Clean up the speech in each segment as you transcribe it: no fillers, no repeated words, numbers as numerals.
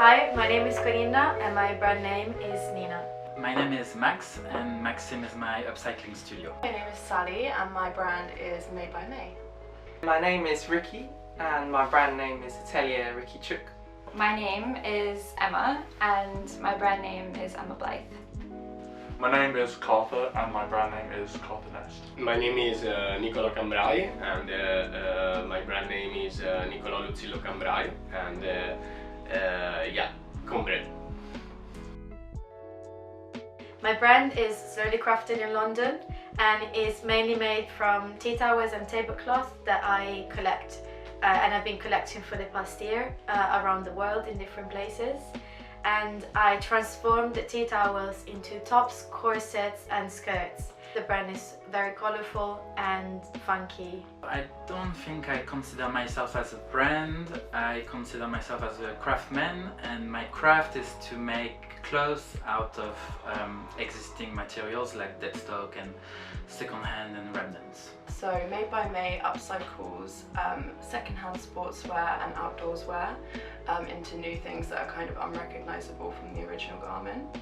Hi, my name is Corina and my brand name is Nina. My name is Max and Maxim is my upcycling studio. My name is Sally and my brand is Made by May. My name is Ricky and my brand name is Atelier Ricky Chuk. My name is Emma and my brand name is Emma Blythe. My name is Carter and my brand name is Carter Nest. My name is Nicola Cambrai and my brand name is Nicola Luzzillo Cambrai and yeah, Combre. My brand is slowly crafted in London and is mainly made from tea towels and tablecloth that I collect and I've been collecting for the past year around the world in different places. And I transformed the tea towels into tops, corsets and skirts. The brand is very colourful and funky. I don't think I consider myself as a brand. I consider myself as a craftsman, and my craft is to make clothes out of existing materials like deadstock and secondhand and remnants. So Made by May upcycles secondhand sportswear and outdoors wear into new things that are kind of unrecognisable from the original garment.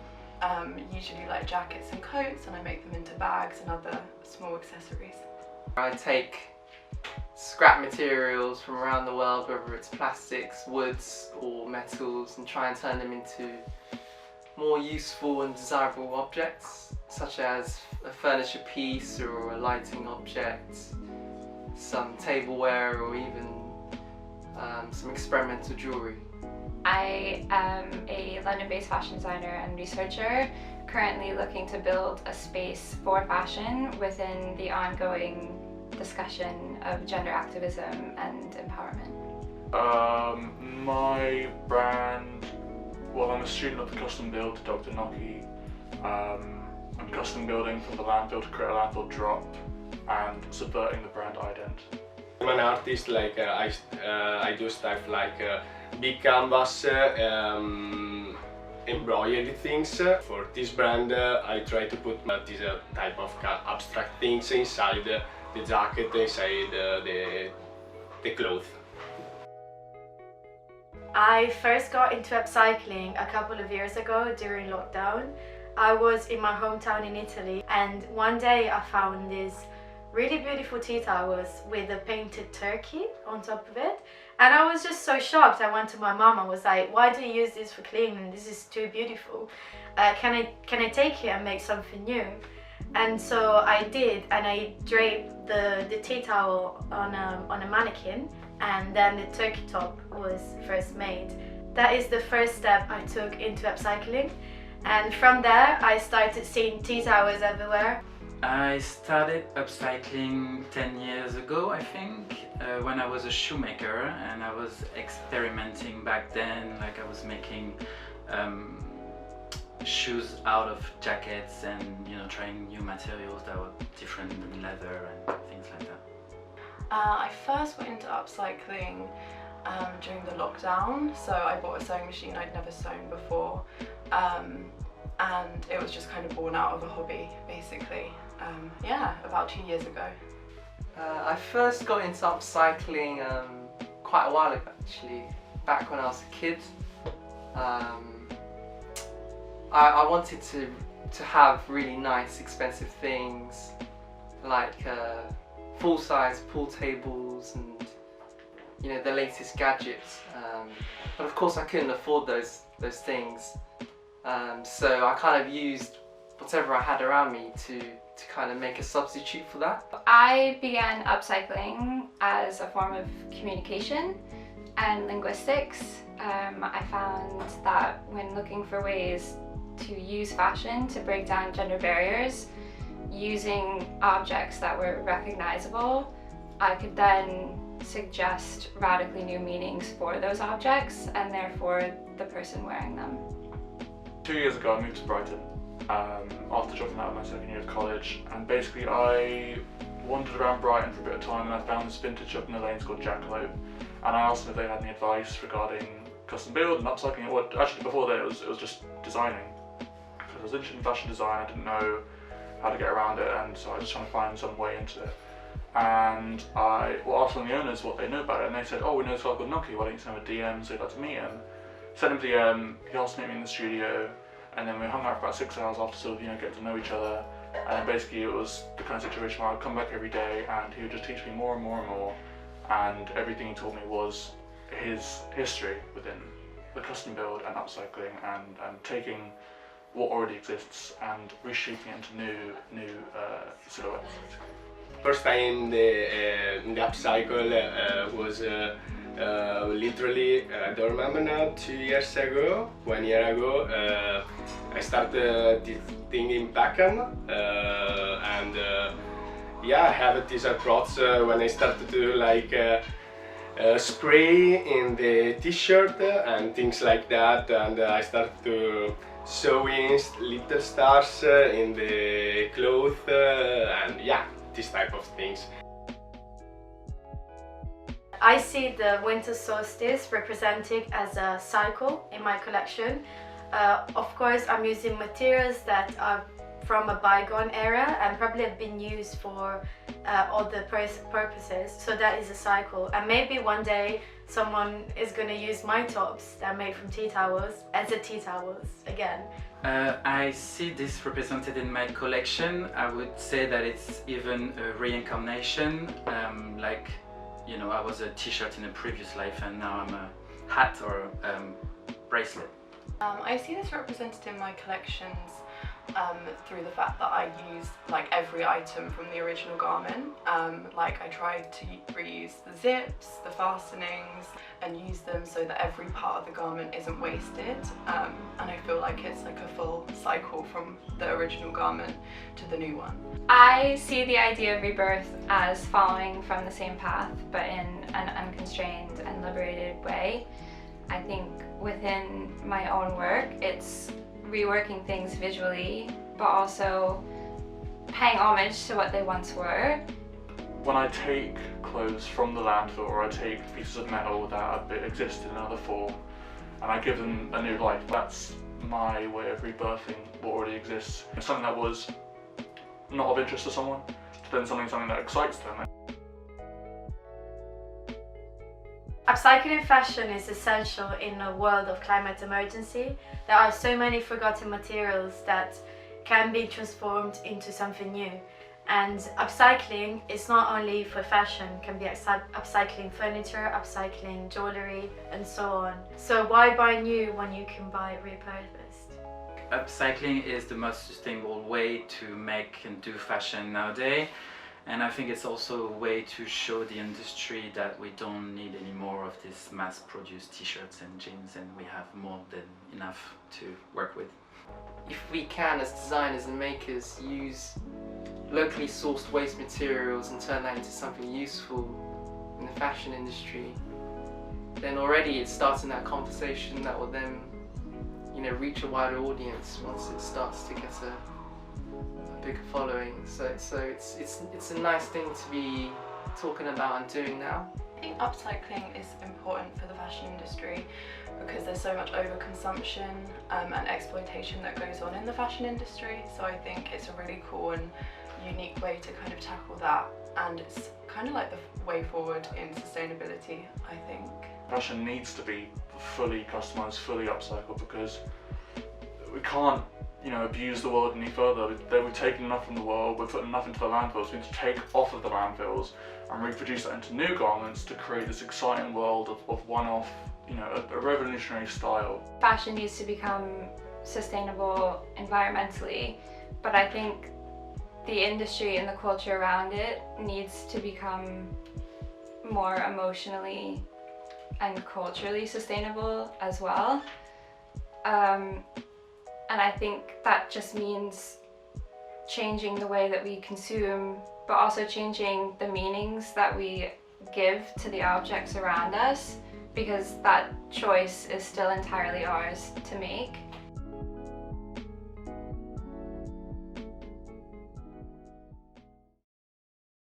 Usually like jackets and coats, and I make them into bags and other small accessories. I take scrap materials from around the world, whether it's plastics, woods or metals, and try and turn them into more useful and desirable objects, such as a furniture piece or a lighting object, some tableware or even some experimental jewellery. I am a London-based fashion designer and researcher, currently looking to build a space for fashion within the ongoing discussion of gender activism and empowerment. My brand, well, I'm a student of the custom build to Dr. Noki. I'm custom building from the landfill to create a landfill drop and subverting the brand ident. I'm an artist, like I do stuff like big canvas, embroidery things. For this brand I try to put this type of abstract things inside the jacket, inside the clothes. I first got into upcycling a couple of years ago during lockdown. I was in my hometown in Italy, and one day I found these really beautiful tea towels with a painted turkey on top of it, and I was just so shocked. I went to my mom and was like, why do you use this for cleaning? This is too beautiful. Can I take it and make something new? And so I did, and I draped the tea towel on a mannequin, and then the turkey top was first made. That is the first step I took into upcycling, and from there I started seeing tea towels everywhere. I started upcycling 10 years ago, I think, when I was a shoemaker, and I was experimenting back then. Like, I was making shoes out of jackets and, you know, trying new materials that were different than leather and things like that. I first went into upcycling during the lockdown, so I bought a sewing machine I'd never sewn before, and it was just kind of born out of a hobby, basically. Yeah, about 2 years ago. I first got into upcycling quite a while ago, actually, back when I was a kid. I wanted to have really nice, expensive things like full-size pool tables and, you know, the latest gadgets. But of course I couldn't afford those things, so I kind of used whatever I had around me to kind of make a substitute for that. I began upcycling as a form of communication and linguistics. I found that when looking for ways to use fashion to break down gender barriers, using objects that were recognizable, I could then suggest radically new meanings for those objects and therefore the person wearing them. 2 years ago I moved to Brighton after dropping out of my second year of college, and basically I wandered around Brighton for a bit of time and I found this vintage shop in the lanes called Jackalope, and I asked them if they had any advice regarding custom build and upcycling. Well, actually before that it was just designing. Because I was interested in fashion design, I didn't know how to get around it, and so I was trying to find some way into it. And I asked one of the owners what they knew about it, and they said, oh, we know this guy called Noki, why don't you send him a DM so you'd like to meet him? sent him the DM, he asked to meet me in the studio, and then we hung out for about 6 hours after sort of, getting to know each other. And basically it was the kind of situation where I'd come back every day and he would just teach me more and more and more, and everything he taught me was his history within the custom build and upcycling and taking what already exists and reshaping it into new silhouettes. First time the upcycle was literally, I don't remember now, 2 years ago, 1 year ago. I started this thing in Peckham, and yeah, I have this approach when I started to like spray in the t-shirt and things like that, and I started to sew in little stars in the clothes, and yeah, this type of things. I see the Winter Solstice represented as a cycle in my collection. Of course, I'm using materials that are from a bygone era and probably have been used for other purposes, so that is a cycle. And maybe one day someone is going to use my tops that are made from tea towels as a tea towels again. I see this represented in my collection. I would say that it's even a reincarnation, like, I was a t-shirt in a previous life and now I'm a hat or a bracelet. I see this represented in my collections through the fact that I use like every item from the original garment. Like I tried to reuse the zips, the fastenings, and use them so that every part of the garment isn't wasted. And I feel like it's like a full cycle from the original garment to the new one. I see the idea of rebirth as following from the same path, but in an unconstrained and liberated way. I think within my own work, it's reworking things visually, but also paying homage to what they once were. When I take clothes from the landfill, or I take pieces of metal that exist in another form, and I give them a new life, that's my way of rebirthing what already exists. It's something that was not of interest to someone, to then something that excites them. Upcycling fashion is essential in a world of climate emergency. There are so many forgotten materials that can be transformed into something new. And upcycling is not only for fashion, it can be upcycling furniture, upcycling jewellery and so on. So why buy new when you can buy repurposed? Upcycling is the most sustainable way to make and do fashion nowadays. And I think it's also a way to show the industry that we don't need any more of this mass-produced t-shirts and jeans, and we have more than enough to work with. If we can, as designers and makers, use locally sourced waste materials and turn that into something useful in the fashion industry, then already it's starting that conversation that will then, reach a wider audience once it starts to get a bigger following. So it's a nice thing to be talking about and doing now. I think upcycling is important for the fashion industry because there's so much overconsumption and exploitation that goes on in the fashion industry. So I think it's a really cool and unique way to kind of tackle that, and it's kind of like the way forward in sustainability, I think. Fashion needs to be fully customised, fully upcycled, because we can't abuse the world any further. We've taken enough from the world, we're putting enough into the landfills. We need to take off of the landfills and reproduce that into new garments to create this exciting world of one-off, a revolutionary style. Fashion needs to become sustainable environmentally, but I think the industry and the culture around it needs to become more emotionally and culturally sustainable as well. And I think that just means changing the way that we consume, but also changing the meanings that we give to the objects around us, because that choice is still entirely ours to make.